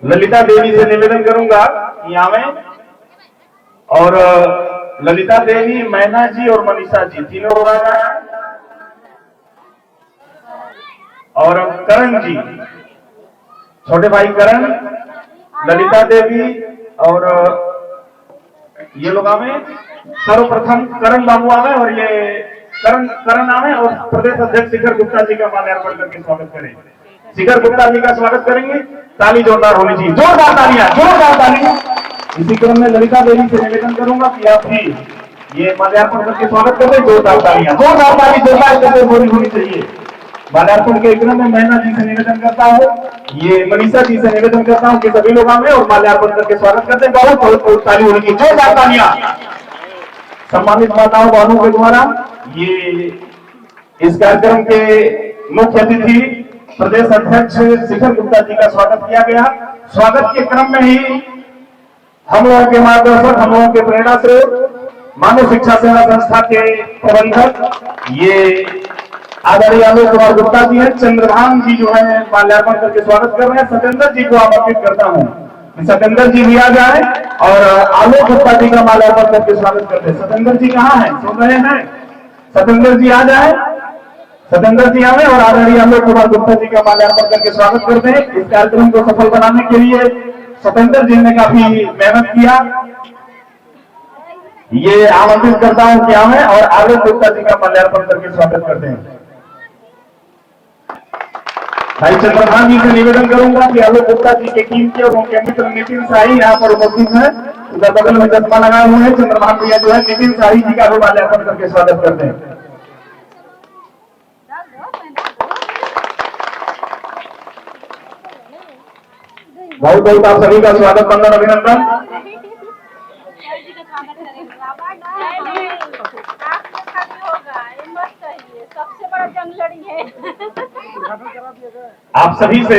ललिता देवी से निवेदन करूंगा कि आवें, और ललिता देवी, मैना जी और मनीषा जी तीनों लोग आ जाए, और करण जी, छोटे भाई करण, ललिता देवी और ये लोग आवे। सर्वप्रथम करण बाबू आवे और ये करण आवे और प्रदेश अध्यक्ष शिखर गुप्ता जी का माल्यार्पण करके स्वागत करें। शिखर गुप्ता जी का स्वागत करेंगे, ताली जोरदार होनी चाहिए, जोरदार तालियां, जोरदार तालियां। इसी क्रम में ललिता देवी से निवेदन करूंगा कि आप भी ये माल्यार्पण करके स्वागत कर दें, जोरदार तालियां, जोरदार ताली, जोरदार करके होनी चाहिए। माल्यार्पण के क्रम में मैना जी से निवेदन करता हूँ, ये मनीषा जी से निवेदन करता हूँ कि सभी लोग आए और माल्यार्पण करके स्वागत करते हैं। बहुत बहुत ताली होनी चाहिए, जोरदार तालियां। सम्मानित माताओं बहनों के द्वारा ये इस कार्यक्रम के मुख्य अतिथि प्रदेश अध्यक्ष शिखर गुप्ता जी का स्वागत किया गया। स्वागत के क्रम में ही हम लोगों के मार्गदर्शक, हम लोगों के प्रेरणा से मानव शिक्षा सेवा संस्था के प्रबंधक ये आदरणीय आलोक कुमार गुप्ता जी हैं। चंद्रभान जी जो है माल्यार्पण करके स्वागत कर रहे हैं। सत्येंद्र जी को आमंत्रित करता हूं, सत्येंद्र जी भी आ जाए और आलोक गुप्ता जी का माल्यार्पण करके स्वागत करते हैं। सत्येंद्र जी कहाँ हैं, सुन रहे हैं? सत्येंद्र जी आ जाए, सत्येंद्र जी आवे और आदरणीय आलोक कुमार गुप्ता जी का माल्यार्पण करके स्वागत करते हैं। इस कार्यक्रम को सफल बनाने के लिए सत्येंद्र जी ने काफी मेहनत किया। ये आमंत्रित करता हूं कि आवे और आलोक गुप्ता जी का माल्यार्पण करके स्वागत करते हैं। भाई चंद्रभान जी से निवेदन करूंगा कि आलोक गुप्ता जी के कीमती और उनके मित्र नितिन शाही यहाँ पर उपस्थित है, उधर बगल में चश्मा लगाए हुए हैं। चंद्रभान भैया जो है नितिन शाही जी का भी माल्यार्पण करके स्वागत करते हैं। बहुत बहुत आप सभी का स्वागत, वंदन, अभिनंदन। सबसे बड़ा जंग लड़ी है। आप सभी से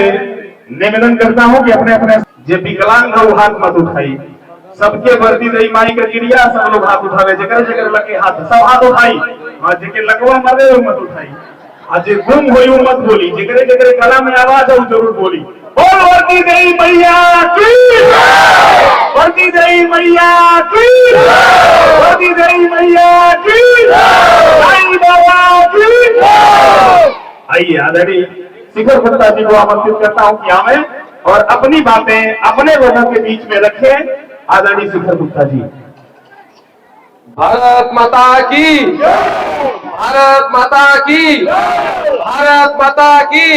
निवेदन करता हूं कि अपने अपने जे विकलांग लोग हाथ मत उठाई, सबके वर्दी दई माई का गिरिया, सब लोग हाथ उठावे, जगह जगह लगे हाथ, सब हाथ उठाई, और जेके लगवा मरे वो मत उठाई, और जे गुम होई वो मत बोली, जगह जगह गला में आवाज है वो जरूर बोली। बोल वर्दी दई मैया की, वर्दी दई मैया की, वर्दी दई मैया की, साईं बाबा की। आइए आदरणीय शिखर गुप्ता जी को आमंत्रित करता हूं कि आवे और अपनी बातें अपने लोगों के बीच में रखें। आदरणीय शिखर गुप्ता जी। भारत माता की, भारत माता की, भारत माता की,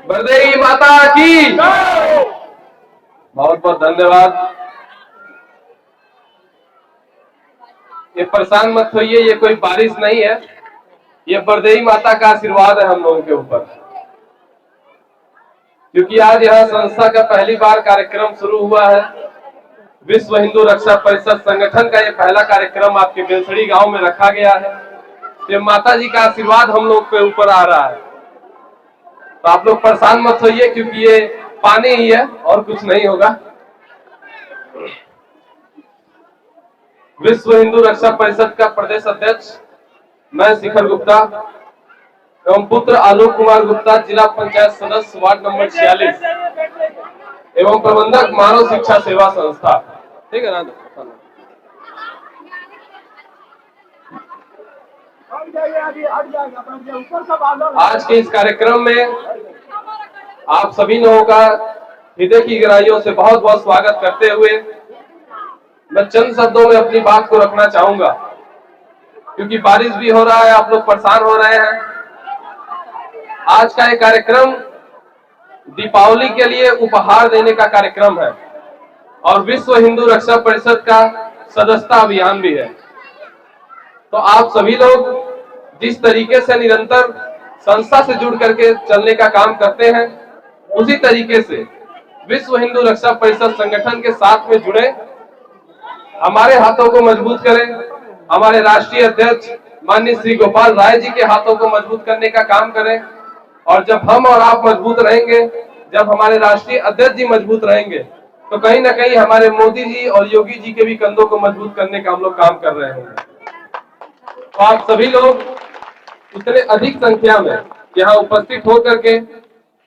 बरदेई माता की। बहुत बहुत धन्यवाद। ये परेशान मत होइए, ये कोई बारिश नहीं है, ये बरदेई माता का आशीर्वाद है हम लोगों के ऊपर। क्योंकि आज यहाँ संस्था का पहली बार कार्यक्रम शुरू हुआ है। विश्व हिंदू रक्षा परिषद संगठन का ये पहला कार्यक्रम आपके बेलसड़ी गांव में रखा गया है। ये माता जी का आशीर्वाद हम लोग पे ऊपर आ रहा है, तो आप लोग परेशान मत होइए, क्योंकि ये पानी ही है और कुछ नहीं होगा। विश्व हिंदू रक्षा परिषद का प्रदेश अध्यक्ष मैं शिखर गुप्ता एवं पुत्र आलोक कुमार गुप्ता, जिला पंचायत सदस्य वार्ड नंबर 46 एवं प्रबंधक मानव शिक्षा सेवा संस्था। ठीक है ना? आज के इस कार्यक्रम में आप सभी लोगों का हृदय की गहराइयों से बहुत बहुत स्वागत करते हुए मैं चंद शब्दों में अपनी बात को रखना चाहूंगा, क्योंकि बारिश भी हो रहा है, आप लोग परेशान हो रहे हैं। आज का ये कार्यक्रम दीपावली के लिए उपहार देने का कार्यक्रम है और विश्व हिंदू रक्षा परिषद का सदस्यता अभियान भी है। तो आप सभी लोग जिस तरीके से निरंतर संस्था से जुड़ करके चलने का काम करते हैं, उसी तरीके से विश्व हिंदू रक्षा परिषद संगठन के साथ में जुड़े, हमारे हाथों को मजबूत करें, हमारे राष्ट्रीय अध्यक्ष माननीय श्री गोपाल राय जी के हाथों को मजबूत करने का काम करें। और जब हम और आप मजबूत रहेंगे, जब हमारे राष्ट्रीय अध्यक्ष जी मजबूत रहेंगे, तो कहीं ना कहीं हमारे मोदी जी और योगी जी के भी कंधों को मजबूत करने का हम लोग काम कर रहे होंगे। तो आप सभी लोग इतने अधिक संख्या में यहाँ उपस्थित होकर के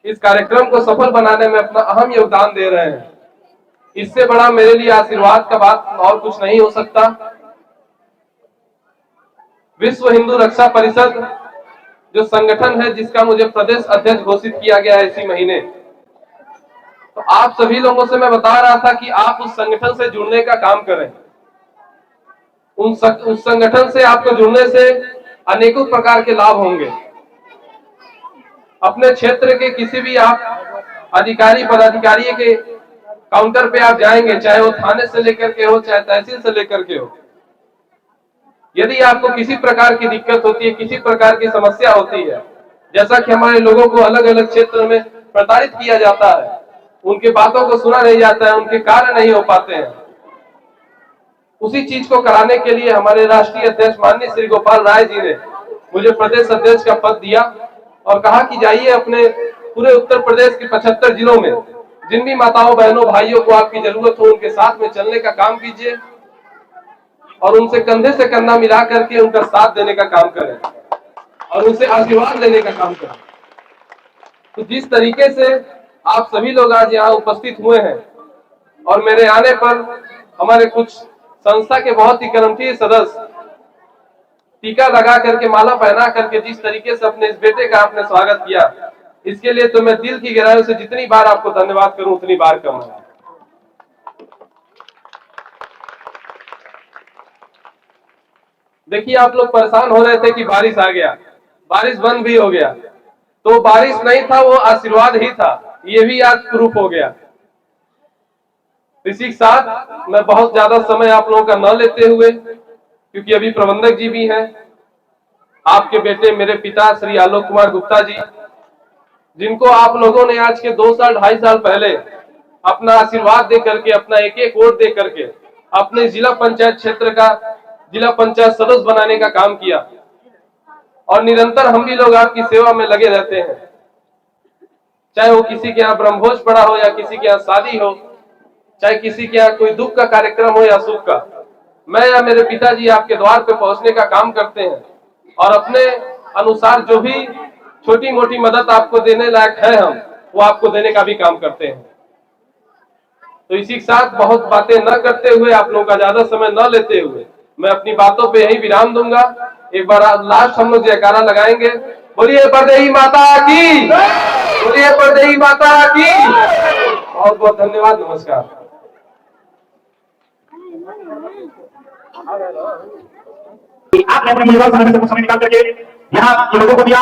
इस कार्यक्रम को सफल बनाने में अपना अहम योगदान दे रहे हैं। इससे बड़ा मेरे लिए आशीर्वाद का बात और कुछ नहीं हो सकता। विश्व हिंदू रक्षा परिषद जो संगठन है, जिसका मुझे प्रदेश अध्यक्ष घोषित किया गया है इसी महीने, तो आप सभी लोगों से मैं बता रहा था कि आप उस संगठन से जुड़ने का काम करें। उस संगठन से आपको जुड़ने से अनेकों प्रकार के लाभ होंगे। अपने क्षेत्र के किसी भी आप अधिकारी पदाधिकारी के काउंटर पे आप जाएंगे, चाहे वो थाने से लेकर के हो, चाहे तहसील से लेकर के हो, यदि आपको किसी प्रकार की दिक्कत होती है, किसी प्रकार की समस्या होती है, जैसा कि हमारे लोगों को अलग अलग क्षेत्र में प्रताड़ित किया जाता है, उनके बातों को सुना नहीं जाता है, उनके कार्य नहीं हो पाते हैं, उसी चीज को कराने के लिए हमारे राष्ट्रीय अध्यक्ष माननीय श्री गोपाल राय जी ने मुझे प्रदेश अध्यक्ष का पद दिया और कहा कि जाइए अपने पूरे उत्तर प्रदेश के 75 जिलों में जिन भी माताओं बहनों भाइयों को आपकी जरूरत हो, उनके साथ में चलने का काम कीजिए और उनसे कंधे से कंधा मिला करके उनका साथ देने का काम करें और उनसे आशीर्वाद लेने का काम करें। तो जिस तरीके से आप सभी लोग आज यहाँ उपस्थित हुए हैं और मेरे आने पर हमारे कुछ संस्था के बहुत ही कर्मठीय सदस्य टीका लगा करके, माला पहना करके जिस तरीके से अपने इस बेटे का आपने स्वागत किया, इसके लिए तो मैं दिल की गहराइयों से जितनी बार आपको धन्यवाद करूं उतनी बार कम है। देखिए, आप लोग परेशान हो रहे थे कि बारिश आ गया, बारिश बंद भी हो गया, तो बारिश नहीं था, वो आशीर्वाद ही था, ये भी आज प्रूफ हो गया। इसी के साथ मैं बहुत ज्यादा समय आप लोगों का न लेते हुए, क्योंकि अभी प्रबंधक जी भी हैं, आपके बेटे मेरे पिता श्री आलोक कुमार गुप्ता जी, जिनको आप लोगों ने आज के 2 साल 2.5 साल पहले अपना आशीर्वाद दे करके, अपना एक एक वोट दे करके अपने जिला पंचायत क्षेत्र का जिला पंचायत सदस्य बनाने का काम किया और निरंतर हम भी लोग आपकी सेवा में लगे रहते हैं। चाहे वो किसी के यहाँ ब्रह्मभोज पड़ा हो या किसी के यहाँ शादी हो, चाहे किसी के यहाँ कोई दुख का कार्यक्रम हो या सुख का, मैं या मेरे पिताजी आपके द्वार पे पहुंचने का काम करते हैं और अपने अनुसार जो भी छोटी मोटी मदद आपको देने लायक है, हम वो आपको देने का भी काम करते हैं। तो इसी के साथ बहुत बातें न करते हुए, आप लोगों का ज्यादा समय न लेते हुए, मैं अपनी बातों पे यही विराम दूंगा। एक बार लास्ट हम लोग जयकारा लगाएंगे, बोलिए परदेही माता की, बोलिए परदेही माता की। बहुत बहुत धन्यवाद, नमस्कार। आपने अपने मूल्यवान समय से कुछ समय निकाल करके यहाँ के लोगों को दिया,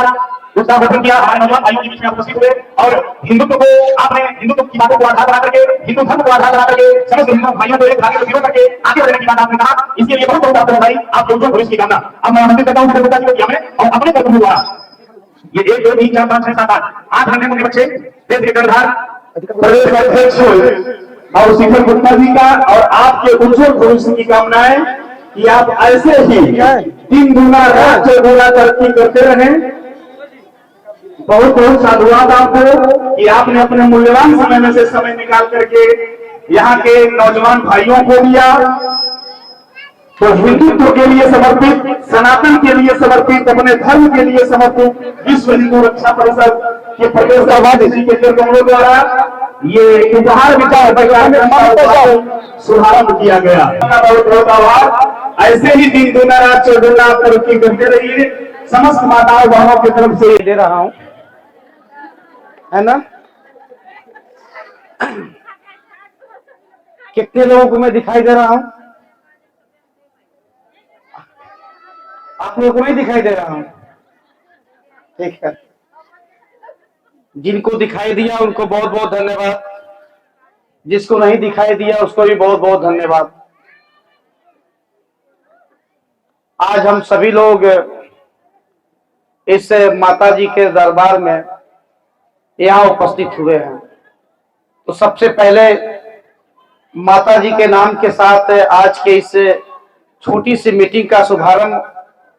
उत्साह वर्धन किया, हमारे नौजवान भाइयों के बीच में आप उपस्थित हुए और हिंदुत्व को आपने, हिंदुत्व की बातों को आधार बना करके, हिंदू धर्म को आधार बना करके समस्त हिंदू भाइयों को एक धागे में पिरो करके आगे बढ़ने की बात आपने कहा। इसके लिए बहुत बहुत आपको बधाई, आप उज्जवल भविष्य की कामना। अब मैं आमंत्रित करता हूँ मेरे पिताजी को कि हमें और अपने कर्तव्यों द्वारा ये 1 2 3 4 5 6 7 8 घंटे में बच्चे देश के कर्णधार प्रदेश अध्यक्ष और शिखर गुप्ता जी का और आपके उज्जवल भविष्य की कामनाएं कि आप ऐसे ही दिन दुना रात चौगुना तरक्की करते रहें। बहुत बहुत साधुवाद आपको कि आपने अपने मूल्यवान समय में से समय निकाल करके यहाँ के नौजवान भाइयों को दिया। तो हिंदुत्व के लिए समर्पित, सनातन के लिए समर्पित, अपने धर्म के लिए समर्पित विश्व हिंदू रक्षा परिषद के प्रदेश अध्यक्ष के निर्देशों द्वारा ये उपहार शुभारंभ किया गया। बहुत बहुत आभार। ऐसे ही दिन दुना रात चौगुना तरक्की करते रहिए। समस्त माताओं बहनों की तरफ से दे रहा हूं, है ना। कितने लोगों को मैं दिखाई दे रहा हूं? आप लोगों को नहीं दिखाई दे रहा हूं? ठीक है, जिनको दिखाई दिया उनको बहुत बहुत धन्यवाद, जिसको नहीं दिखाई दिया उसको भी बहुत बहुत धन्यवाद। आज हम सभी लोग इस माताजी के दरबार में यहाँ उपस्थित हुए हैं। तो सबसे पहले माताजी के नाम के साथ आज के इस छोटी सी मीटिंग का शुभारंभ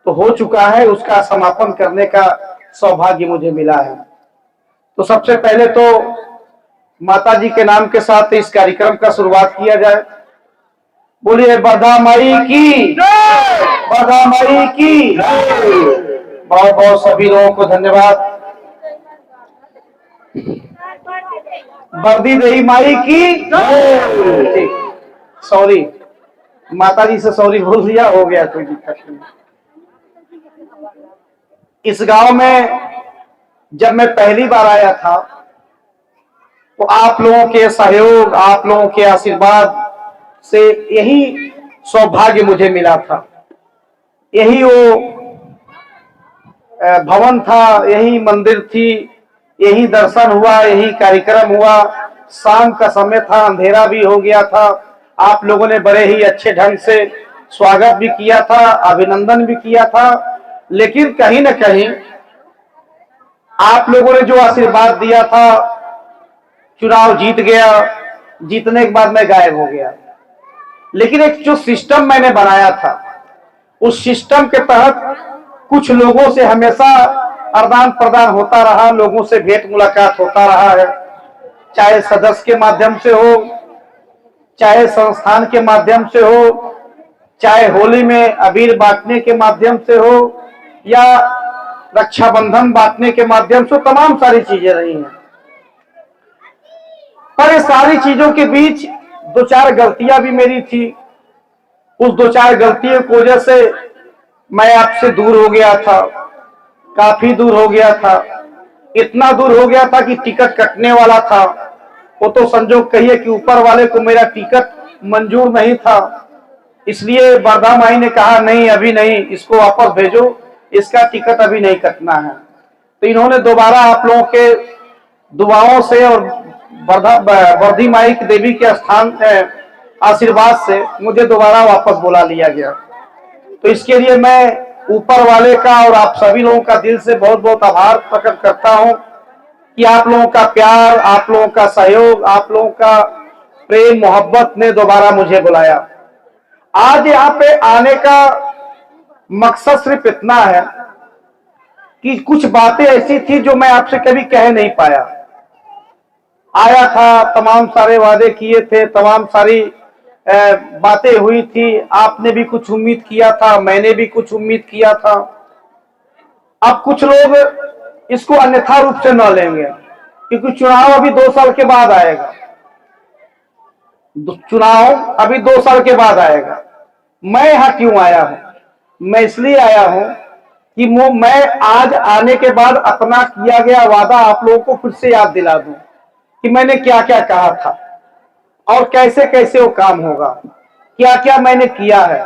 तो हो चुका है, उसका समापन करने का सौभाग्य मुझे मिला है। तो सबसे पहले तो माताजी के नाम के साथ इस कार्यक्रम का शुरुआत किया जाए। बोलिए बरधा माई की, बरधा माई की। बहुत बहुत सभी लोगों को धन्यवाद। बर्दी देही माई की जय। सॉरी, माता जी से सॉरी बोल दिया, हो गया, कोई दिक्कत नहीं। इस गांव में जब मैं पहली बार आया था तो आप लोगों के सहयोग, आप लोगों के आशीर्वाद से यही सौभाग्य मुझे मिला था। यही वो भवन था, यही मंदिर थी, यही दर्शन हुआ, यही कार्यक्रम हुआ। शाम का समय था, अंधेरा भी हो गया था। आप लोगों ने बड़े ही अच्छे ढंग से स्वागत भी किया था, अभिनंदन भी किया था। लेकिन कहीं न कहीं आप लोगों ने जो आशीर्वाद दिया था, चुनाव जीत गया, जीतने के बाद मैं गायब हो गया। लेकिन एक जो सिस्टम मैंने बनाया था, उस सिस्टम के तहत कुछ लोगों से हमेशा आदान प्रदान होता रहा, लोगों से भेंट मुलाकात होता रहा है, चाहे सदस्य के माध्यम से हो, चाहे संस्थान के माध्यम से हो, चाहे होली में अबीर बांटने के माध्यम से हो, या रक्षाबंधन बांटने के माध्यम से, तमाम सारी चीजें रही हैं। पर ये सारी चीजों के बीच दो चार गलतियां भी मेरी थी। उस दो चार गलतियों की वजह से मैं आपसे दूर हो गया था, काफी दूर हो गया था। इतना दूर हो गया था कि टिकट कटने वाला था। वो तो संजोग कहिए कि ऊपर वाले को मेरा टिकट मंजूर नहीं था, इसलिए बरधा माई ने कहा नहीं, अभी नहीं, इसको वापस भेजो, इसका टिकट अभी नहीं कटना है। तो इन्होंने दोबारा आप लोगों के दुआओं से और बरधी माई की देवी के स्थान आशीर्वाद से मुझे दोबारा वापस बुला लिया गया। तो इसके लिए मैं ऊपर वाले का और आप सभी लोगों का दिल से बहुत बहुत आभार प्रकट करता हूं कि आप लोगों का प्यार, आप लोगों का सहयोग, आप लोगों का प्रेम मोहब्बत ने दोबारा मुझे बुलाया। आज यहाँ पे आने का मकसद सिर्फ इतना है कि कुछ बातें ऐसी थी जो मैं आपसे कभी कह नहीं पाया। आया था, तमाम सारे वादे किए थे, तमाम सारी बातें हुई थी, आपने भी कुछ उम्मीद किया था, मैंने भी कुछ उम्मीद किया था। अब कुछ लोग इसको अन्यथा रूप से न लेंगे, क्योंकि चुनाव अभी 2 साल के बाद आएगा। चुनाव अभी 2 साल के बाद आएगा। मैं यहां क्यों आया हूं? मैं इसलिए आया हूं कि मैं आज आने के बाद अपना किया गया वादा आप लोगों को फिर से याद दिला दूं कि मैंने क्या क्या कहा था और कैसे कैसे वो काम होगा, क्या क्या मैंने किया है।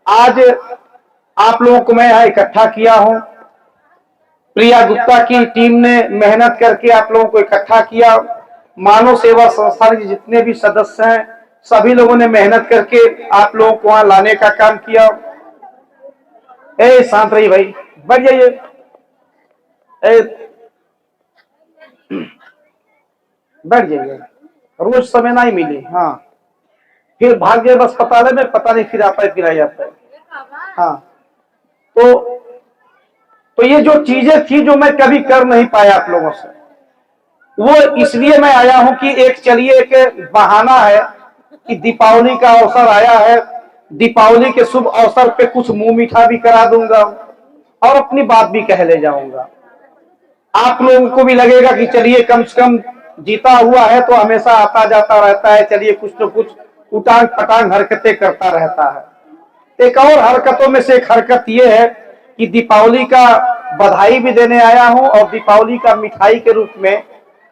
आज आप लोगों को मैं यहां इकट्ठा किया हूं। प्रिया गुप्ता की टीम ने मेहनत करके आप लोगों को इकट्ठा किया। मानव सेवा संस्थान के जितने भी सदस्य हैं, सभी लोगों ने मेहनत करके आप लोगों को वहां लाने का काम किया। शांत रही भाई, बैठ जाइए। बैठ जाइए, रोज समय नहीं मिली। हाँ, फिर भाग गए बस अस्पताल में, पता नहीं फिर आता है फिर आ जाता है। हाँ, तो ये जो चीजें थी जो मैं कभी कर नहीं पाया आप लोगों से, वो इसलिए मैं आया हूं कि एक चलिए एक बहाना है कि दीपावली का अवसर आया है, दीपावली के शुभ अवसर पे कुछ मुंह मीठा भी करा दूंगा और अपनी बात भी कह ले जाऊंगा। आप लोगों को भी लगेगा कि चलिए कम से कम जीता हुआ है तो हमेशा आता जाता रहता है, चलिए कुछ न कुछ उटांग पटांग हरकतें करता रहता है। एक और हरकतों में से एक हरकत यह है कि दीपावली का बधाई भी देने आया हूं और दीपावली का मिठाई के रूप में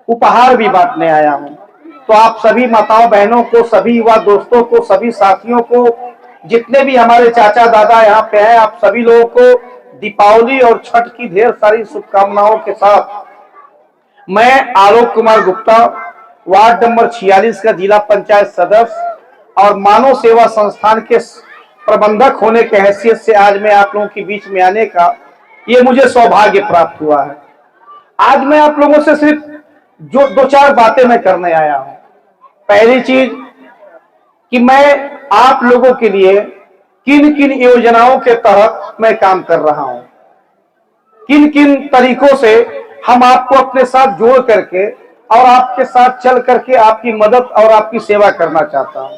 उपहार भी बांटने आया हूं। तो आप सभी माताओं बहनों को, सभी युवा दोस्तों को, सभी साथियों को, जितने भी हमारे चाचा दादा यहाँ पे हैं, आप सभी लोगों को दीपावली और छठ की ढेर सारी शुभकामनाओं के साथ मैं आलोक कुमार गुप्ता, वार्ड नंबर 46 का जिला पंचायत सदस्य और मानव सेवा संस्थान के प्रबंधक होने के हैसियत से आज मैं आप लोगों के बीच में आने का ये मुझे सौभाग्य प्राप्त हुआ है। आज मैं आप लोगों से सिर्फ जो 2-4 बातें मैं करने आया हूं। पहली चीज कि मैं आप लोगों के लिए किन किन योजनाओं के तहत मैं काम कर रहा हूं, किन किन तरीकों से हम आपको अपने साथ जोड़ करके और आपके साथ चल करके आपकी मदद और आपकी सेवा करना चाहता हूं।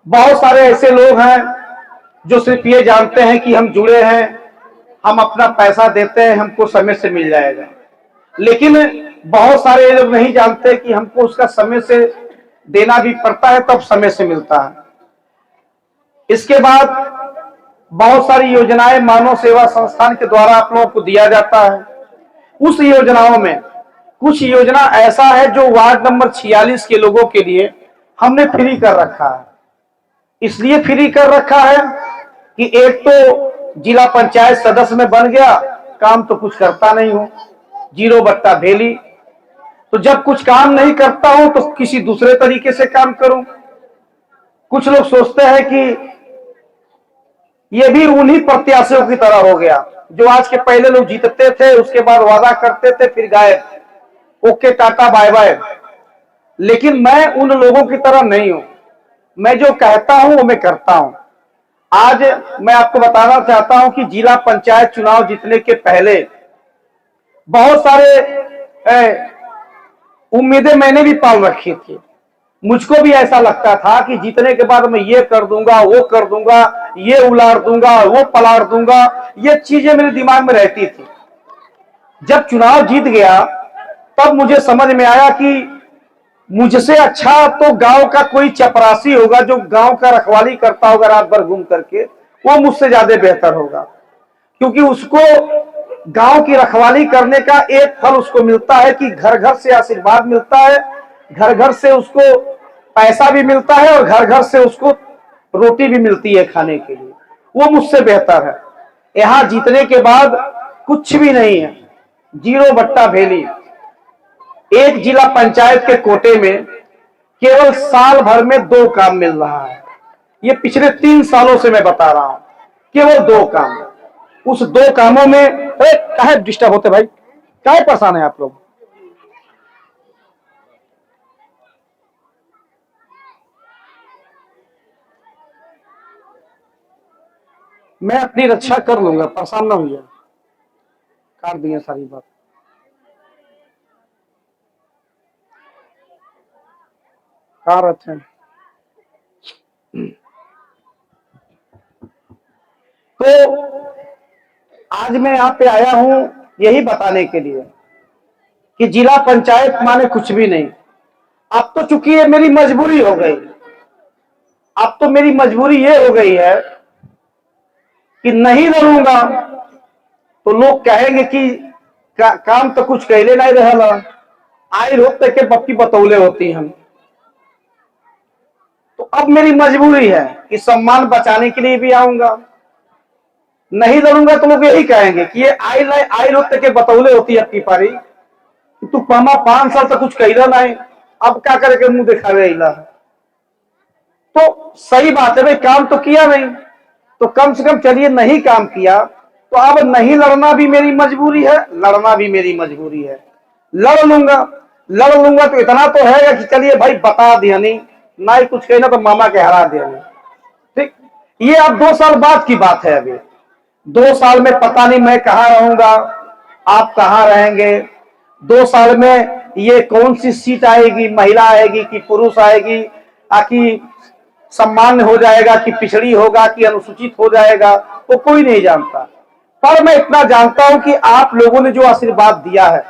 बहुत सारे ऐसे लोग हैं जो सिर्फ ये जानते हैं कि हम जुड़े हैं, हम अपना पैसा देते हैं, हमको समय से मिल जाएगा। लेकिन बहुत सारे लोग नहीं जानते कि हमको उसका समय से देना भी पड़ता है, तब समय से मिलता है। इसके बाद बहुत सारी योजनाएं मानव सेवा संस्थान के द्वारा आप लोगों को दिया जाता है। उस योजनाओं में कुछ योजना ऐसा है जो वार्ड नंबर 46 के लोगों के लिए हमने फ्री कर रखा है। इसलिए फ्री कर रखा है कि एक तो जिला पंचायत सदस्य में बन गया, काम तो कुछ करता नहीं हूं, 0 बट्टा भेली। तो जब कुछ काम नहीं करता हूं तो किसी दूसरे तरीके से काम करूं। कुछ लोग सोचते हैं कि ये भी उन्हीं प्रत्याशियों की तरह हो गया जो आज के पहले लोग जीतते थे, उसके बाद वादा करते थे, फिर गायब, ओके टाटा बाय बाय। लेकिन मैं उन लोगों की तरह नहीं हूं। मैं जो कहता हूं वो मैं करता हूं। आज मैं आपको बताना चाहता हूं कि जिला पंचायत चुनाव जीतने के पहले बहुत सारे उम्मीदें मैंने भी पाल रखी थी। मुझको भी ऐसा लगता था कि जीतने के बाद मैं ये कर दूंगा, वो कर दूंगा, ये उलाड़ दूंगा, वो पलाड़ दूंगा, ये चीजें मेरे दिमाग में रहती थी। जब चुनाव जीत गया तब मुझे समझ में आया कि मुझसे अच्छा तो गांव का कोई चपरासी होगा जो गांव का रखवाली करता होगा रात भर घूम करके, वो मुझसे ज्यादा बेहतर होगा। क्योंकि उसको गांव की रखवाली करने का एक फल उसको मिलता है कि घर घर से आशीर्वाद मिलता है, घर घर से उसको पैसा भी मिलता है और घर घर से उसको रोटी भी मिलती है खाने के लिए। वो मुझसे बेहतर है। यहां जीतने के बाद कुछ भी नहीं है, 0 बट्टा भेली। एक जिला पंचायत के कोटे में केवल साल भर में 2 काम मिल रहा है। ये पिछले 3 सालों से मैं बता रहा हूं, केवल 2 काम। उस 2 कामों में काहे डिस्टर्ब होते भाई, काहे परेशान है आप लोग? मैं अपनी रक्षा कर लूंगा, परेशान ना होइए। काट दिए सारी बात। कहाँ रहते हैं? तो आज मैं यहाँ पे आया हूं यही बताने के लिए कि जिला पंचायत माने कुछ भी नहीं। अब तो चूंकि ये मेरी मजबूरी हो गई, अब तो मेरी मजबूरी ये हो गई है कि नहीं लड़ूंगा तो लोग कहेंगे कि काम तो कुछ कहले नहीं रहला, आई होते के बप्पी बतौले होती हम। तो अब मेरी मजबूरी है कि सम्मान बचाने के लिए भी आऊंगा। नहीं लड़ूंगा तो लोग यही कहेंगे कि ये आई होते के बतौले होती है अपनी पारी, तू पामा 5 साल तक कुछ कहला नहीं, अब क्या करके मुंह दिखा रहा। तो सही बात है भाई, काम तो किया नहीं, तो कम से कम चलिए नहीं काम किया तो अब नहीं लड़ना भी मेरी मजबूरी है, लड़ना भी मेरी मजबूरी है। लड़ लूंगा तो इतना तो है कि चलिए भाई बता दिया नहीं, ना ही कुछ कहना तो मामा के हरा दिया नहीं। ठीक, ये अब 2 साल बाद की बात है। अभी 2 साल में पता नहीं मैं कहाँ रहूंगा, आप कहाँ रहेंगे। 2 साल में ये कौन सी सीट आएगी, महिला आएगी कि पुरुष आएगी, कि सम्मान हो जाएगा कि पिछड़ी होगा कि अनुसूचित हो जाएगा, वो कोई नहीं जानता। पर मैं इतना जानता हूं कि आप लोगों ने जो आशीर्वाद दिया है,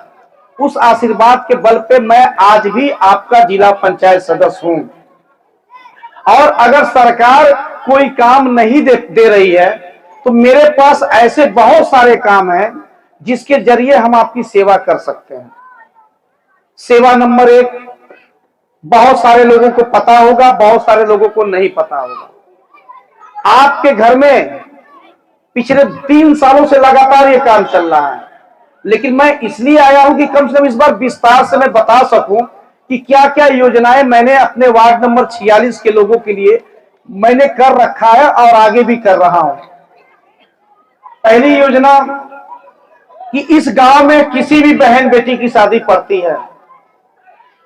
उस आशीर्वाद के बल पे मैं आज भी आपका जिला पंचायत सदस्य हूं। और अगर सरकार कोई काम नहीं दे रही है तो मेरे पास ऐसे बहुत सारे काम हैं जिसके जरिए हम आपकी सेवा कर सकते हैं। सेवा नंबर 1 बहुत सारे लोगों को पता होगा, बहुत सारे लोगों को नहीं पता होगा। आपके घर में पिछले 3 सालों से लगातार ये काम चल रहा है, लेकिन मैं इसलिए आया हूं कि कम से कम इस बार विस्तार से मैं बता सकूं कि क्या क्या योजनाएं मैंने अपने वार्ड नंबर 46 के लोगों के लिए मैंने कर रखा है और आगे भी कर रहा हूं। पहली योजना कि इस गांव में किसी भी बहन बेटी की शादी पड़ती है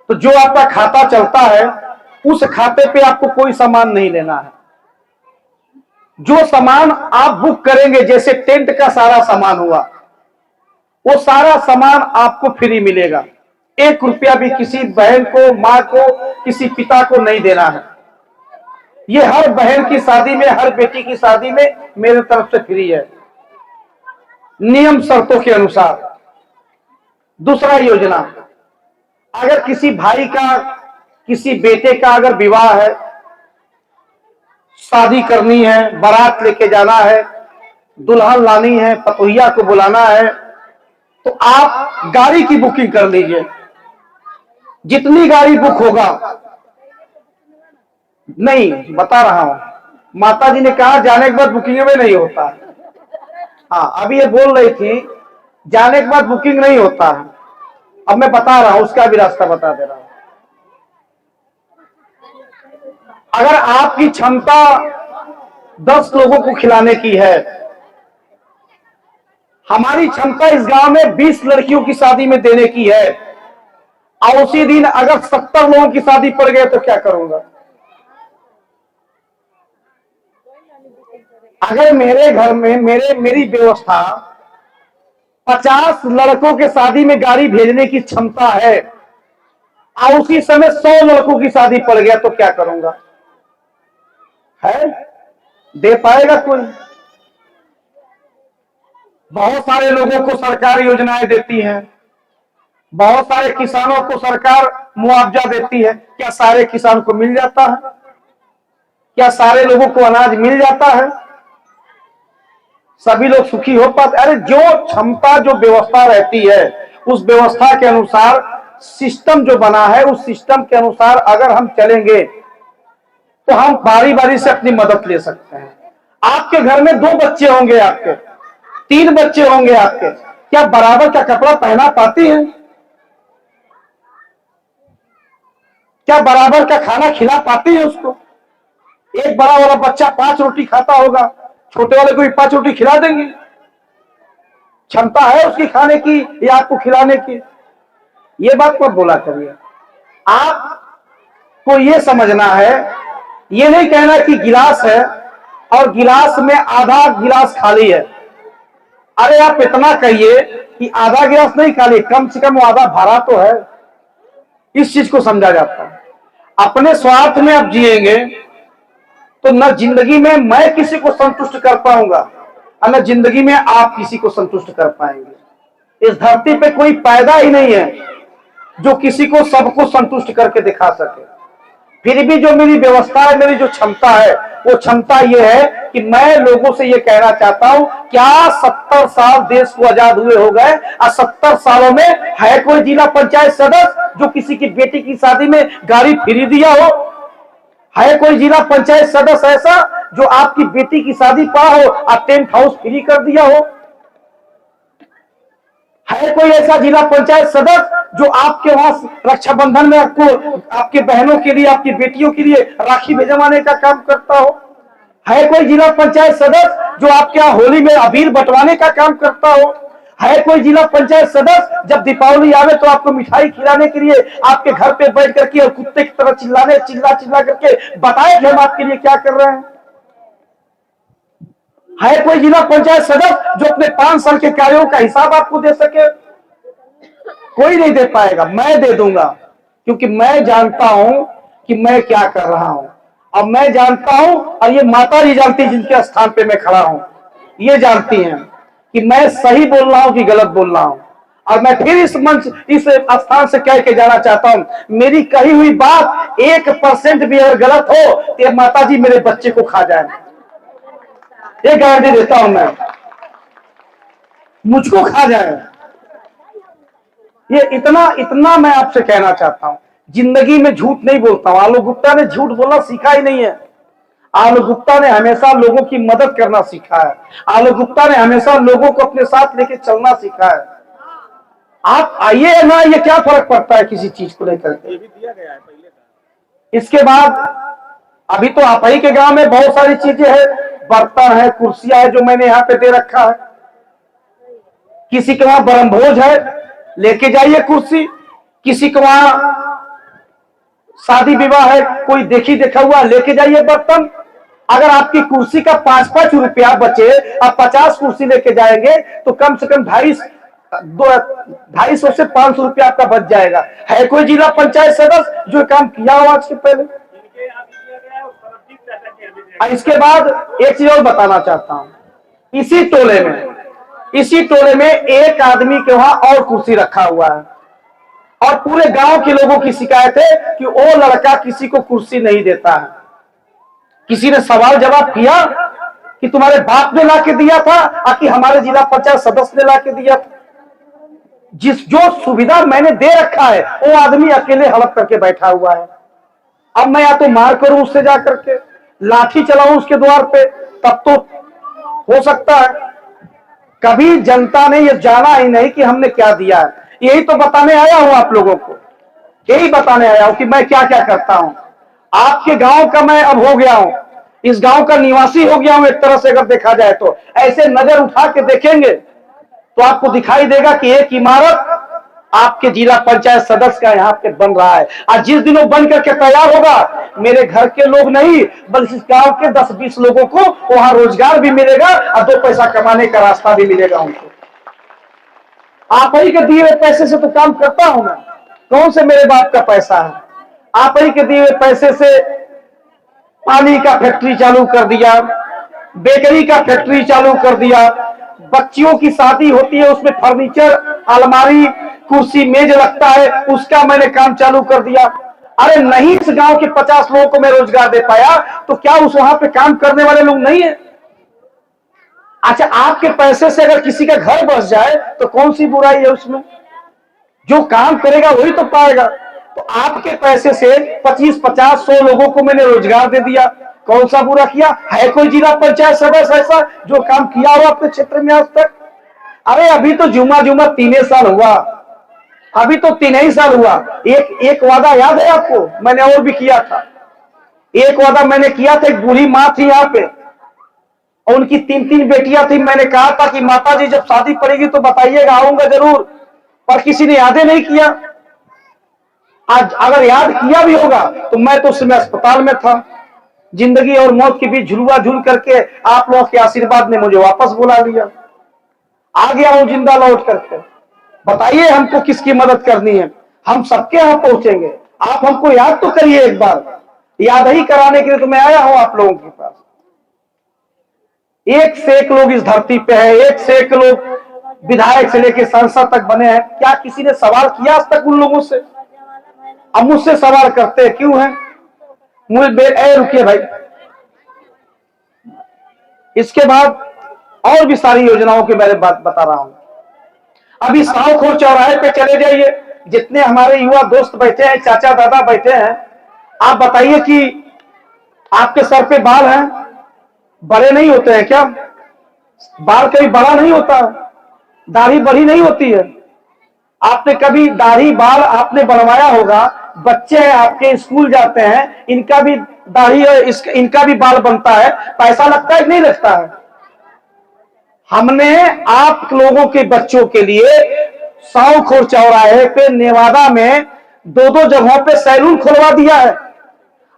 तो जो आपका खाता चलता है उस खाते पे आपको कोई सामान नहीं लेना है। जो सामान आप बुक करेंगे, जैसे टेंट का सारा सामान हुआ, वो सारा सामान आपको फ्री मिलेगा। 1 रुपया भी किसी बहन को, मां को, किसी पिता को नहीं देना है। ये हर बहन की शादी में, हर बेटी की शादी में मेरे तरफ से फ्री है, नियम शर्तों के अनुसार। दूसरा योजना, अगर किसी भाई का, किसी बेटे का अगर विवाह है, शादी करनी है, बारात लेके जाना है, दुल्हन लानी है, पतोहिया को बुलाना है, तो आप गाड़ी की बुकिंग कर लीजिए। जितनी गाड़ी बुक होगा, नहीं बता रहा हूं, माता जी ने कहा जाने के बाद बुकिंग में नहीं होता। हाँ, अभी ये बोल रही थी जाने के बाद बुकिंग नहीं होता है। अब मैं बता रहा हूं, उसका भी रास्ता बता दे रहा हूं। अगर आपकी क्षमता 10 लोगों को खिलाने की है, हमारी क्षमता इस गांव में 20 लड़कियों की शादी में देने की है, और उसी दिन अगर 70 लोगों की शादी पड़ गए तो क्या करूंगा? अगर मेरे घर में मेरी व्यवस्था 50 लड़कों के शादी में गाड़ी भेजने की क्षमता है, और उसी समय 100 लड़कों की शादी पड़ गया तो क्या करूंगा? है दे पाएगा कोई? बहुत सारे लोगों को सरकार योजनाएं देती है, बहुत सारे किसानों को सरकार मुआवजा देती है। क्या सारे किसान को मिल जाता है? क्या सारे लोगों को अनाज मिल जाता है? सभी लोग सुखी हो पाते? अरे जो क्षमता, जो व्यवस्था रहती है, उस व्यवस्था के अनुसार सिस्टम जो बना है, उस सिस्टम के अनुसार अगर हम चलेंगे तो हम बारी बारी से अपनी मदद ले सकते हैं। आपके घर में 2 बच्चे होंगे, आपके 3 बच्चे होंगे आपके, क्या बराबर का कपड़ा पहना पाती हैं? क्या बराबर का खाना खिला पाती है उसको? एक बड़ा वाला बच्चा 5 रोटी खाता होगा, छोटे वाले को भी 5 रोटी खिला देंगे। क्षमता है उसकी खाने की या आपको खिलाने की? ये बात मत बोला करिए। आपको ये समझना है, ये नहीं कहना कि गिलास है और गिलास में आधा गिलास खाली है। अरे आप इतना कहिए कि आधा गिलास नहीं खाली, कम से कम वो आधा भरा तो है। इस चीज को समझा जाता है। अपने स्वार्थ में आप जिएंगे तो न जिंदगी में मैं किसी को संतुष्ट कर पाऊंगा और न जिंदगी में आप किसी को संतुष्ट कर पाएंगे। इस धरती पे कोई पैदा ही नहीं है जो किसी को सबको संतुष्ट करके दिखा सके। फिर भी जो मेरी व्यवस्था है, मेरी जो क्षमता है, वो क्षमता ये है कि मैं लोगों से ये कहना चाहता हूं, क्या 70 साल देश को आजाद हुए हो गए और 70 सालों में है कोई जिला पंचायत सदस्य जो किसी की बेटी की शादी में गाड़ी फ्री दिया हो? है कोई जिला पंचायत सदस्य ऐसा जो आपकी बेटी की शादी पा हो और टेंट हाउस फ्री कर दिया हो? है कोई ऐसा जिला पंचायत सदस्य जो आपके वहां रक्षाबंधन में आपको, आपके बहनों के लिए, आपकी बेटियों के लिए राखी भिजवाने का काम करता हो? है कोई जिला पंचायत सदस्य जो आपके यहाँ होली में अबीर बंटवाने का काम करता हो? है कोई जिला पंचायत सदस्य जब दीपावली आवे तो आपको मिठाई खिलाने के लिए आपके घर पे बैठ करके और कुत्ते की तरह चिल्ला करके बताए कि हम आपके लिए क्या कर रहे हैं? है कोई जिला पंचायत सदस्य जो अपने 5 साल के कार्यों का हिसाब आपको दे सके? कोई नहीं दे पाएगा। मैं दे दूंगा, क्योंकि मैं जानता हूं कि मैं क्या कर रहा हूं। अब मैं जानता हूं, और ये माता जी जानती है जिनके स्थान पे मैं खड़ा हूं, ये जानती हैं कि मैं सही बोल रहा हूं कि गलत बोल रहा हूं। और मैं फिर इस मंच, इस स्थान से कह के जाना चाहता हूं, मेरी कही हुई बात 1% भी अगर गलत हो तो ये माता जी मेरे बच्चे को खा जाए, ये गारंटी देता हूं मैं, मुझको खा जाए। ये इतना मैं आपसे कहना चाहता हूं। जिंदगी में झूठ नहीं बोलता हूं। आलोक गुप्ता ने झूठ बोलना सीखा ही नहीं है। आलोक गुप्ता ने हमेशा लोगों की मदद करना सीखा है। आलोक गुप्ता ने हमेशा लोगों को अपने साथ लेके चलना सीखा है। आप आइए ना, ये क्या फर्क पड़ता है किसी चीज को लेकर के। इसके बाद अभी तो आप ही के गांव में बहुत सारी चीजें हैं, बर्तन है, कुर्सियां है जो मैंने यहाँ पे दे रखा है। किसी के वहां ब्रह्मभोज है, लेके जाइए कुर्सी। किसी के वहां शादी विवाह है, कोई देखी देखा हुआ, लेके जाइए बर्तन। अगर आपकी कुर्सी का 5-5 रुपया बचे, आप 50 कुर्सी लेके जाएंगे तो कम से कम 250 से 500 रुपया आपका बच जाएगा। है कोई जिला पंचायत सदस्य जो काम किया हो आज के पहले? इसके बाद एक चीज और बताना चाहता हूं। इसी टोले में इसी टोले में एक आदमी के वहां और कुर्सी रखा हुआ है, और पूरे गांव के लोगों की शिकायत है कि वो लड़का किसी को कुर्सी नहीं देता है। किसी ने सवाल जवाब किया कि तुम्हारे बाप ने लाके दिया था कि हमारे जिला पंचायत सदस्य ने लाके दिया था? जो सुविधा मैंने दे रखा है वो आदमी अकेले हड़प करके बैठा हुआ है। अब मैं या तो मार करूं उससे जा करके, लाठी चलाऊं उसके द्वार पे, तब तो हो सकता है। कभी जनता ने यह जाना ही नहीं कि हमने क्या दिया है। यही तो बताने आया हूं आप लोगों को, यही बताने आया हूं कि मैं क्या क्या करता हूं। आपके गांव का मैं अब हो गया हूं, इस गांव का निवासी हो गया हूं एक तरह से। अगर देखा जाए तो ऐसे नजर उठा के देखेंगे तो आपको दिखाई देगा कि एक इमारत आपके जिला पंचायत सदस्य का यहाँ पे बन रहा है। आज जिस दिन वो बन करके तैयार होगा, मेरे घर के लोग नहीं बल्कि इस गांव के 10-20 लोगों को वहां रोजगार भी मिलेगा और 2 पैसा कमाने का रास्ता भी मिलेगा उनको। आप ही के दिए हुए पैसे से तो काम करता हूं मैं, कौन से मेरे बाप का पैसा है? आप ही के दिए हुए पैसे से पानी का फैक्ट्री चालू कर दिया, बेकरी का फैक्ट्री चालू कर दिया, बच्चियों की शादी होती है उसमें फर्नीचर, अलमारी, कुर्सी, मेज लगता है, उसका मैंने काम चालू कर दिया। अरे नहीं, इस गांव के 50 लोगों को मैं रोजगार दे पाया तो क्या उस वहां पे काम करने वाले लोग नहीं है? अच्छा, आपके पैसे से अगर किसी का घर बस जाए तो कौन सी बुराई है उसमें? जो काम करेगा वही तो पाएगा। तो आपके पैसे से 25, 50, 100 लोगों को मैंने रोजगार दे दिया, कौन सा बुरा किया है? कोई जिला पंचायत सदस्य ऐसा जो काम किया हो अपने क्षेत्र में आज तक? अरे अभी तो जुमा 3 साल हुआ, अभी तो 3 ही साल हुआ। एक वादा याद है आपको? मैंने और भी किया था। एक वादा मैंने किया था, एक बूढ़ी माँ थी यहाँ पे और उनकी 3 बेटियां थी। मैंने कहा था कि माता जी जब शादी पड़ेगी तो बताइएगा, आऊंगा जरूर, पर किसी ने याद नहीं किया। आज अगर याद किया भी होगा तो मैं तो उस समय अस्पताल में था, जिंदगी और मौत के बीच झुलुआ झूल करके आप लोगों के आशीर्वाद ने मुझे वापस बुला लिया, आ गया हूं जिंदा लौट करके। बताइए हमको किसकी मदद करनी है, हम सबके यहां पहुंचेंगे। आप हमको याद तो करिए एक बार, याद ही कराने के लिए तो मैं आया हूं आप लोगों के पास। एक से एक लोग इस धरती पे है, एक से एक लोग विधायक से लेकर सांसद तक बने हैं। क्या किसी ने सवाल किया आज तक उन लोगों से? अब मुझसे सवाल करते हैं, क्यों है? मुझे रुकिए भाई, इसके बाद और भी सारी योजनाओं के बारे में बात बता रहा हूं। अभी सावखोर चौराहे पे चले जाइए, जितने हमारे युवा दोस्त बैठे हैं, चाचा दादा बैठे हैं, आप बताइए कि आपके सर पे बाल हैं? बड़े नहीं होते हैं क्या? बाल कभी बड़ा नहीं होता, दाढ़ी बड़ी नहीं होती है। आपने कभी दाढ़ी बाल आपने बनवाया होगा? बच्चे हैं आपके, स्कूल जाते हैं, इनका भी दाढ़ी और इनका भी बाल बनता है, पैसा लगता है कि नहीं लगता है? हमने आप लोगों के बच्चों के लिए सावखोर चौराहे पे नेवादा में 2 जगहों पे सैलून खुलवा दिया है।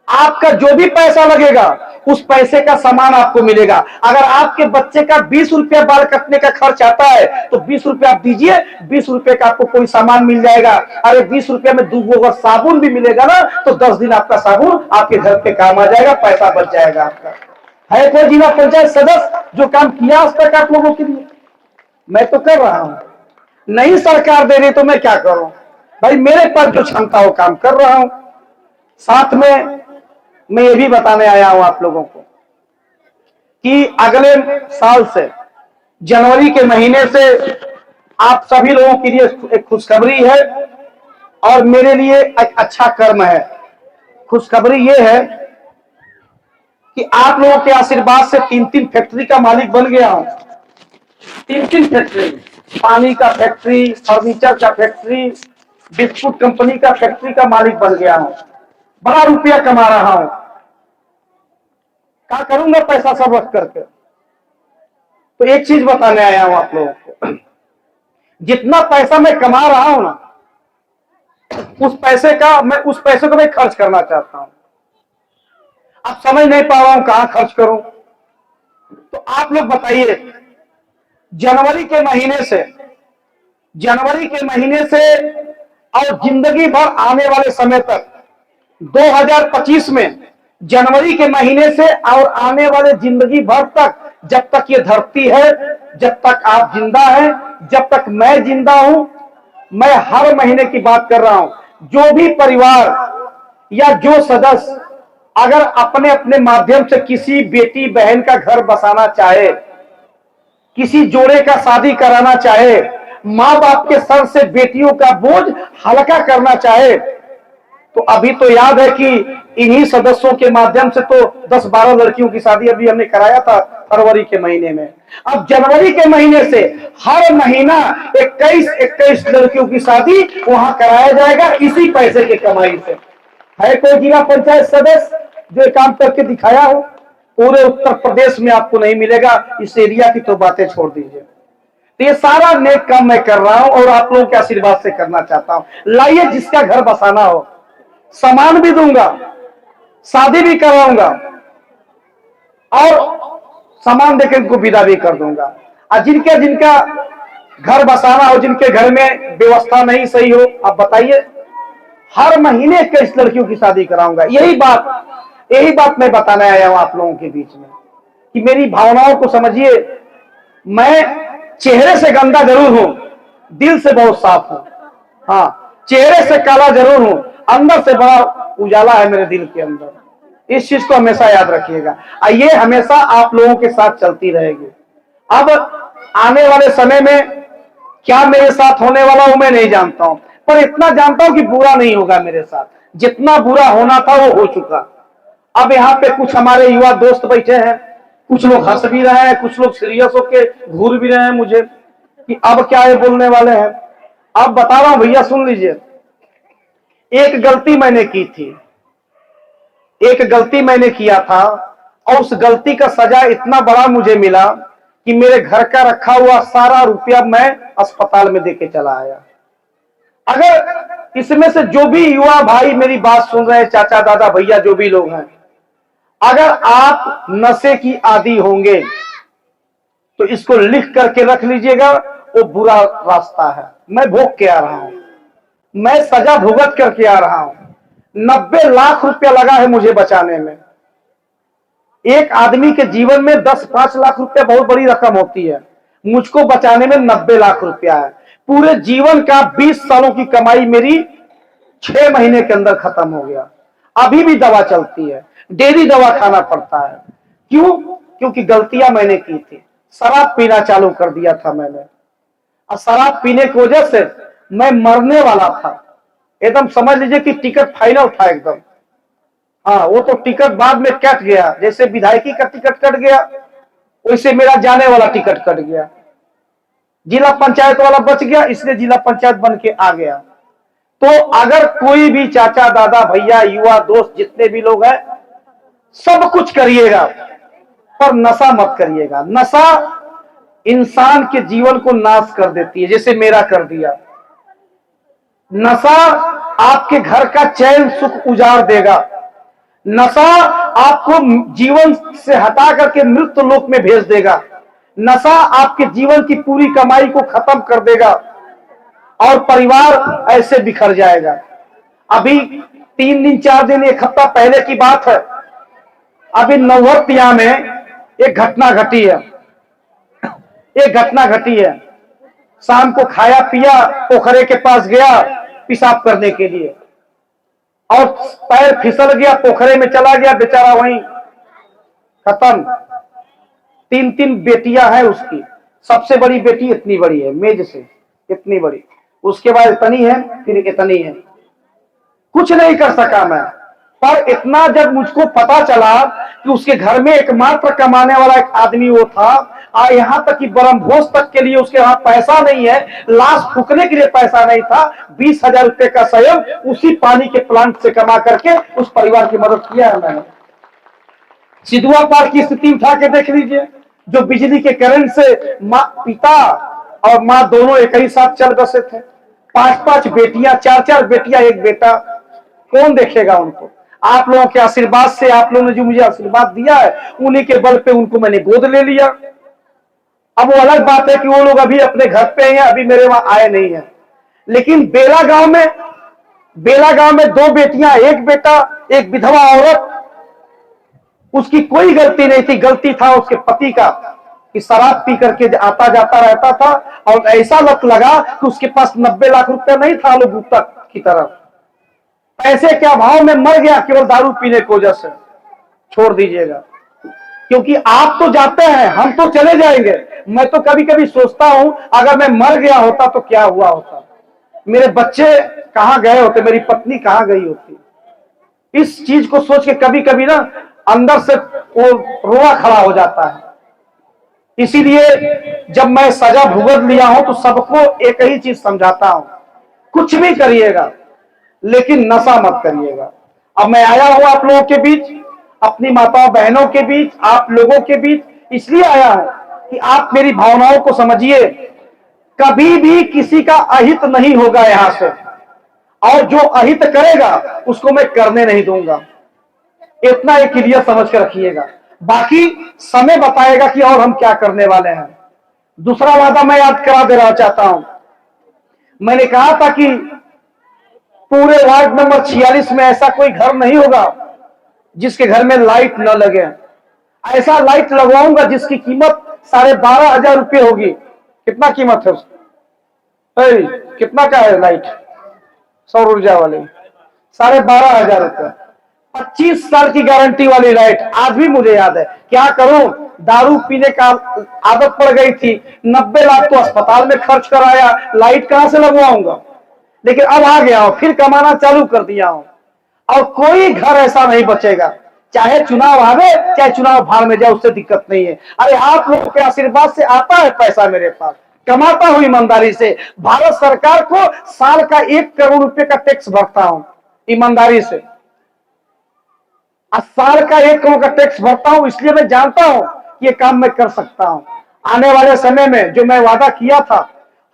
आपका जो भी पैसा लगेगा उस पैसे का सामान आपको मिलेगा। अगर आपके बच्चे का 20 रुपया बाल कटने का खर्च आता है तो 20 रुपया आप दीजिए, 20 रुपये का आपको कोई सामान मिल जाएगा। अरे 20 रुपये में 2 अगर साबुन भी मिलेगा ना तो 10 दिन आपका साबुन आपके घर पे काम आ जाएगा, पैसा बच जाएगा आपका। है कोई जिला पंचायत सदस्य जो काम किया आज तक आप लोगों के लिए? मैं तो कर रहा हूं, नहीं सरकार दे रही तो मैं क्या करूं भाई? मेरे पास जो क्षमता हो काम कर रहा हूं। साथ में मैं ये भी बताने आया हूं आप लोगों को कि अगले साल से जनवरी के महीने से आप सभी लोगों के लिए एक खुशखबरी है और मेरे लिए एक अच्छा कर्म है। खुशखबरी ये है कि आप लोगों के आशीर्वाद से 3 फैक्ट्री का मालिक बन गया हूं। 3 फैक्ट्री, पानी का फैक्ट्री, फर्नीचर का फैक्ट्री, बिस्कुट कंपनी का फैक्ट्री का मालिक बन गया हूं। बड़ा रुपया कमा रहा हूं। क्या करूंगा पैसा सब रख करके? तो एक चीज बताने आया हूं आप लोगों को, जितना पैसा मैं कमा रहा हूं ना, उस पैसे को मैं खर्च करना चाहता हूं। अब समझ नहीं पा रहा हूं कहां खर्च करूं। तो आप लोग बताइए, जनवरी के महीने से और जिंदगी भर आने वाले समय तक 2025 में जनवरी के महीने से और आने वाले जिंदगी भर तक जब तक ये धरती है, जब तक आप जिंदा हैं, जब तक मैं जिंदा हूं, मैं हर महीने की बात कर रहा हूं, जो भी परिवार या जो सदस्य अगर अपने अपने माध्यम से किसी बेटी बहन का घर बसाना चाहे, किसी जोड़े का शादी कराना चाहे, मां बाप के सर से बेटियों का बोझ हल्का करना चाहे, तो अभी तो याद है कि इन्हीं सदस्यों के माध्यम से तो 10-12 लड़कियों की शादी अभी हमने कराया था फरवरी के महीने में। अब जनवरी के महीने से हर महीना 21-21 लड़कियों की शादी वहां कराया जाएगा इसी पैसे की कमाई से। है कोई जिला पंचायत सदस्य जो काम करके दिखाया हो? पूरे उत्तर प्रदेश में आपको नहीं मिलेगा। इस एरिया की तो बातें छोड़ दीजिए। तो ये सारा नेक काम मैं कर रहा हूं और आप लोगों के आशीर्वाद से करना चाहता हूं। लाइए, जिसका घर बसाना हो, सामान भी दूंगा, शादी भी कराऊंगा और सामान देकर इनको विदा भी कर दूंगा। और जिनका जिनका घर बसाना हो, जिनके घर में व्यवस्था नहीं सही हो, आप बताइए, हर महीने 21 लड़कियों की शादी कराऊंगा। यही बात मैं बताने आया हूं आप लोगों के बीच में कि मेरी भावनाओं को समझिए। मैं चेहरे से गंदा जरूर हूं, दिल से बहुत साफ हूं। हाँ, चेहरे से काला जरूर हूं, अंदर से बड़ा उजाला है मेरे दिल के अंदर। इस चीज को हमेशा याद रखिएगा। ये हमेशा आप लोगों के साथ चलती रहेगी। अब आने वाले समय में क्या मेरे साथ होने वाला हूं मैं नहीं जानता हूं, पर इतना जानता हूं कि बुरा नहीं होगा मेरे साथ। जितना बुरा होना था वो हो चुका। अब यहाँ पे कुछ हमारे युवा दोस्त बैठे हैं, कुछ लोग हंस भी रहे हैं, कुछ लोग सीरियस होके घूर भी रहे हैं मुझे कि अब क्या ये बोलने वाले हैं। अब बता रहा हूं भैया, सुन लीजिए। एक गलती मैंने की थी, एक गलती मैंने किया था और उस गलती का सजा इतना बड़ा मुझे मिला कि मेरे घर का रखा हुआ सारा रुपया मैं अस्पताल में देके चला आया। अगर इसमें से जो भी युवा भाई मेरी बात सुन रहे हैं, चाचा दादा भैया जो भी लोग हैं, अगर आप नशे की आदी होंगे तो इसको लिख करके रख लीजिएगा, वो बुरा रास्ता है। मैं भोग के आ रहा हूं, मैं सजा भुगत करके आ रहा हूं। 90 लाख रुपया लगा है मुझे बचाने में। एक आदमी के जीवन में 10-5 लाख रुपया बहुत बड़ी रकम होती है, मुझको बचाने में 90 लाख रुपया है। पूरे जीवन का 20 सालों की कमाई मेरी 6 महीने के अंदर खत्म हो गया। अभी भी दवा चलती है, डेली दवा खाना पड़ता है। क्यों? क्योंकि गलतियां मैंने की थी। शराब पीना चालू कर दिया था मैंने, और शराब पीने की वजह से मैं मरने वाला था। एकदम समझ लीजिए कि टिकट फाइनल था एकदम। हाँ, वो तो टिकट बाद में कट गया, जैसे विधायकी का टिकट कट गया वैसे मेरा जाने वाला टिकट कट गया। जिला पंचायत वाला बच गया, इसलिए जिला पंचायत बन के आ गया। तो अगर कोई भी चाचा दादा भैया युवा दोस्त जितने भी लोग हैं, सब कुछ करिएगा पर नशा मत करिएगा। नशा इंसान के जीवन को नाश कर देती है, जैसे मेरा कर दिया। नशा आपके घर का चैन सुख उजाड़ देगा। नशा आपको जीवन से हटा करके मृत्यु लोक में भेज देगा। नशा आपके जीवन की पूरी कमाई को खत्म कर देगा और परिवार ऐसे बिखर जाएगा। अभी 3 दिन 4 दिन 1 हफ्ता पहले की बात है, अभी नवहतिया में एक घटना घटी है। शाम को खाया पिया, पोखरे के पास गया पेशाब करने के लिए और पैर फिसल गया, पोखरे में चला गया, बेचारा वहीं खत्म। 3 बेटियां हैं उसकी। सबसे बड़ी बेटी इतनी बड़ी है, मेज से इतनी बड़ी, उसके बाद इतनी है, फिर इतनी है। कुछ नहीं कर सका मैं, पर इतना जब मुझको पता चला कि उसके घर में एकमात्र कमाने वाला एक आदमी वो था, और यहाँ तक कि ब्रह्मभोज तक के लिए उसके वहां पैसा नहीं है, लाश फूकने के लिए पैसा नहीं था, 20,000 रुपए का सहयोग उसी पानी के प्लांट से कमा करके उस परिवार की मदद किया है मैंने। सिधुआ पार की स्थिति उठा के देख लीजिए, जो बिजली के करंट से माँ, पिता और माँ दोनों एक ही साथ चल बसे थे। 5-5 बेटियां, 4-4 बेटियां, 1 बेटा, कौन देखेगा उनको? आप लोगों के आशीर्वाद से, आप लोगों ने जो मुझे आशीर्वाद दिया है, उन्हीं के बल पे उनको मैंने गोद ले लिया। अब वो अलग बात है कि वो लोग अभी अपने घर पे हैं, अभी मेरे वहां आए नहीं है। लेकिन बेला गांव में 2 बेटियां, 1 बेटा, एक विधवा औरत, उसकी कोई गलती नहीं थी, गलती था उसके पति का कि शराब पी करके आता जाता रहता था और ऐसा लत लगा कि उसके पास 90 लाख रुपया नहीं था आलू गुप्ता की तरफ। पैसे के अभाव में मर गया केवल दारू पीने की वजह से। छोड़ दीजिएगा, क्योंकि आप तो जाते हैं, हम तो चले जाएंगे। मैं तो कभी कभी सोचता हूं अगर मैं मर गया होता तो क्या हुआ होता, मेरे बच्चे कहां गए होते, मेरी पत्नी कहां गई होती। इस चीज को सोच के कभी कभी ना अंदर से वो रोआ खड़ा हो जाता है। इसीलिए जब मैं सजा भुगत लिया हूं तो सबको एक ही चीज समझाता हूं, कुछ भी करिएगा लेकिन नशा मत करिएगा। अब मैं आया हूं आप लोगों के बीच, अपनी माताओं बहनों के बीच, आप लोगों के बीच इसलिए आया हूं कि आप मेरी भावनाओं को समझिए। कभी भी किसी का अहित नहीं होगा यहां से, और जो अहित करेगा उसको मैं करने नहीं दूंगा। इतना एक क्लियर समझ कर रखिएगा, बाकी समय बताएगा कि और हम क्या करने वाले हैं। दूसरा वादा मैं याद करा देना चाहता हूं। मैंने कहा था कि पूरे वार्ड नंबर 46 में ऐसा कोई घर नहीं होगा जिसके घर में लाइट न लगे। ऐसा लाइट लगवाऊंगा जिसकी कीमत 12,500 रुपये होगी। कितना कीमत है उसकी? कितना का है लाइट? सौर ऊर्जा वाली 12,500 रुपये, 25 साल की गारंटी वाली लाइट। आज भी मुझे याद है, क्या करूं, दारू पीने का आदत पड़ गई थी, 90 लाख तो अस्पताल में खर्च कराया, लाइट कहां से लगवाऊंगा। लेकिन अब आ गया हूं, फिर कमाना चालू कर दिया हूं, और कोई घर ऐसा नहीं बचेगा, चाहे चुनाव आवे चाहे चुनाव भाड़ में जाए, उससे दिक्कत नहीं है। अरे आप लोगों के आशीर्वाद से आता है पैसा मेरे पास, कमाता हूं ईमानदारी से। भारत सरकार को साल का 1 करोड़ रुपए का टैक्स भरता हूं ईमानदारी से। साल का 1 करोड़ का टैक्स भरता हूं, इसलिए मैं जानता हूं कि ये काम मैं कर सकता हूं। आने वाले समय में जो मैं वादा किया था,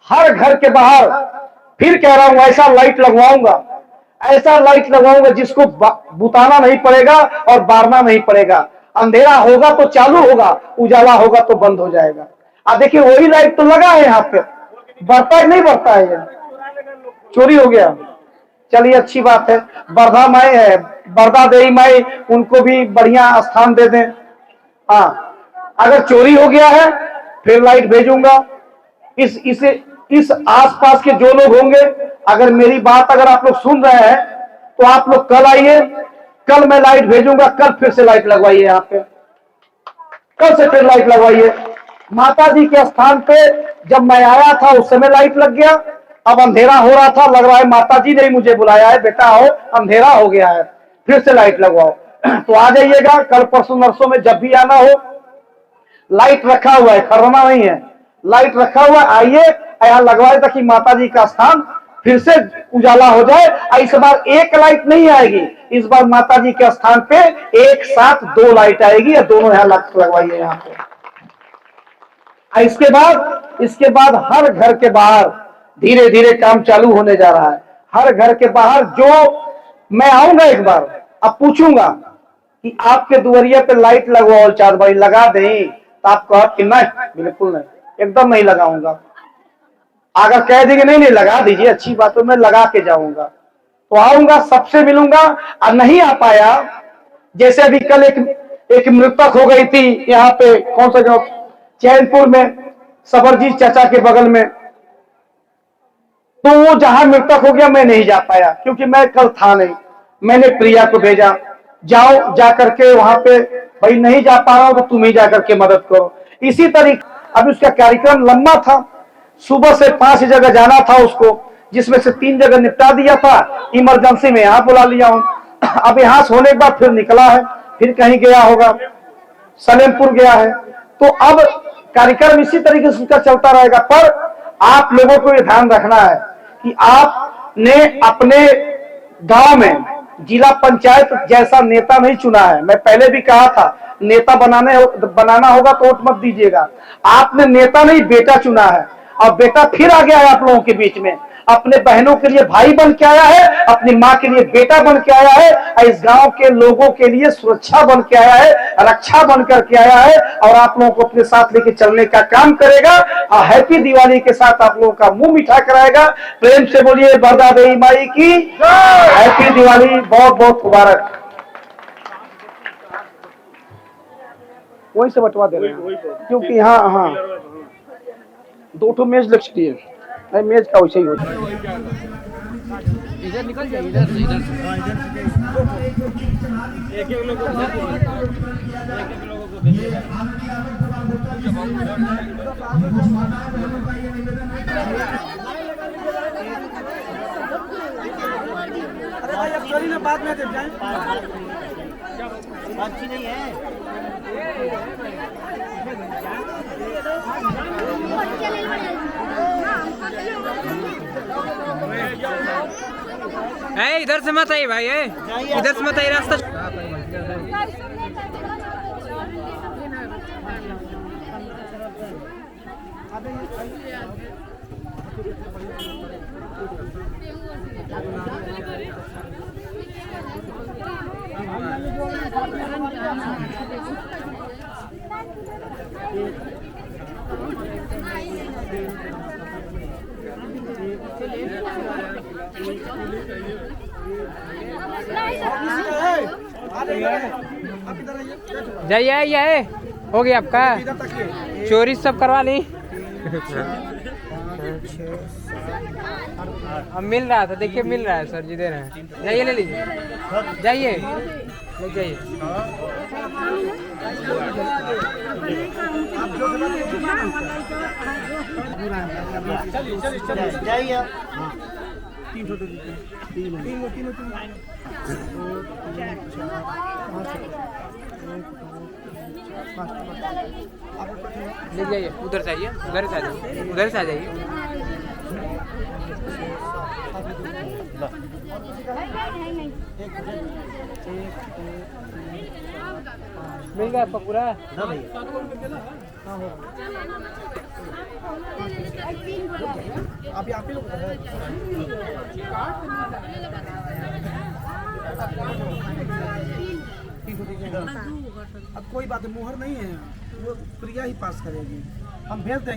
हर घर के बाहर फिर कह रहा हूं ऐसा लाइट लगवाऊंगा, ऐसा लाइट लगवाऊंगा जिसको बुताना नहीं पड़ेगा और बारना नहीं पड़ेगा। अंधेरा होगा तो चालू होगा, उजाला होगा तो बंद हो जाएगा। आप देखिए वही लाइट तो लगा है यहाँ पे, बढ़ता है नहीं बढ़ता है, ये चोरी हो गया। चलिए अच्छी बात है, बरधा माई है, बरदा देवी माई, उनको भी बढ़िया स्थान दे दें। हाँ, अगर चोरी हो गया है फिर लाइट भेजूंगा। इस आसपास के जो लोग होंगे, अगर मेरी बात अगर आप लोग सुन रहे हैं तो आप लोग कल आइए, कल मैं लाइट भेजूंगा, कल फिर से लाइट लगवाइए यहाँ पे, कल से फिर लाइट लगवाइए। माता जी के स्थान पे जब मैं आया था उस समय लाइट लग गया, अब अंधेरा हो रहा था, लग रहा है माता जी ने मुझे बुलाया है, बेटा आओ अंधेरा हो गया है, फिर से लाइट लगवाओ। तो आ जाइएगा कल परसों नरसों में, जब भी आना हो। लाइट रखा हुआ है, खरीदना नहीं है, लाइट रखा हुआ है, आइए यहाँ लगवाए ताकि माता जी का स्थान फिर से उजाला हो जाए। इस बार एक लाइट नहीं आएगी, इस बार माता जी के स्थान पे एक साथ 2 लाइट आएगी, या दोनों यहाँ लगवाइए यहाँ पे। इसके बाद हर घर के बाहर धीरे धीरे काम चालू होने जा रहा है। हर घर के बाहर जो मैं आऊंगा एक बार, अब पूछूंगा कि आपके दुवरिया पे लाइट लगवाओ चाँद भाई, लगा दें, तो आप कहो कि नहीं, बिल्कुल नहीं, एकदम नहीं लगाऊंगा। अगर कह देंगे नहीं नहीं लगा दीजिए, अच्छी बात है, मैं लगा के जाऊंगा, तो आऊंगा, सबसे मिलूंगा। और नहीं आ पाया, जैसे अभी कल एक मृतक हो गई थी यहाँ पे, कौन सा गांव, चैनपुर में, सबरजीत चाचा के बगल में, तो वो जहां मृतक हो गया मैं नहीं जा पाया क्योंकि मैं कल था नहीं। मैंने प्रिया को भेजा, जाओ जा करके वहां पे, भाई नहीं जा पा रहा हूं तो तुम ही जा करके मदद करो। इसी तरीके अब उसका कार्यक्रम लंबा था, सुबह से 5 जगह जाना था उसको, जिसमें से 3 जगह निपटा दिया था, इमरजेंसी में यहाँ बुला लिया हूं। अब यहाँ से होने के बाद फिर निकला है, फिर कहीं गया होगा, सलेमपुर गया है। तो अब कार्यक्रम इसी तरीके से उसका चलता रहेगा। पर आप लोगों को ये ध्यान रखना है कि आपने अपने गांव में जिला पंचायत जैसा नेता नहीं चुना है। मैं पहले भी कहा था, नेता बनाना होगा तो वोट मत दीजिएगा। आपने नेता नहीं बेटा चुना है, और बेटा फिर आ गया है आप लोगों के बीच में, अपने बहनों के लिए भाई बन के आया है, अपनी माँ के लिए बेटा बन के आया है, और इस गांव के लोगों के लिए सुरक्षा बन के आया है, रक्षा बन करके आया है, और आप लोगों को अपने साथ लेके चलने का काम करेगा। और हैप्पी दिवाली के साथ आप लोगों का मुंह मीठा कराएगा। प्रेम से बोलिए बरदा देवी माई की हैप्पी दिवाली, बहुत बहुत मुबारक। वहीं से बंटवा दे रहे हैं, क्योंकि हाँ 2 ठो मेज लक्ष्य है, मेज का वैसे ही होता है। इधर निकल जाइए, इधर से इधर एक एक लोगों को अरे भाई अब चलिए ना, बाद में जब जाए अच्छी नहीं है। इधर से मत आइए भाई, इधर से मत आइए, रास्ता जाइए, आइए, हो गया आपका चोरी सब करवा ली। अब मिल रहा था, देखिए मिल रहा है, सर जी दे रहे हैं, जाइए ले लीजिए, जाइए ले जाइए। जाइए ले जाइए, उधर से आइए, उधर से आ जाइए, उधर से आ जाइए। मिल गया आपका पूरा? हाँ भैया, अभी आप ही लोग अब कोई बात, मुहर नहीं है, वो प्रिया ही पास करेगी, हम भेज देंगे।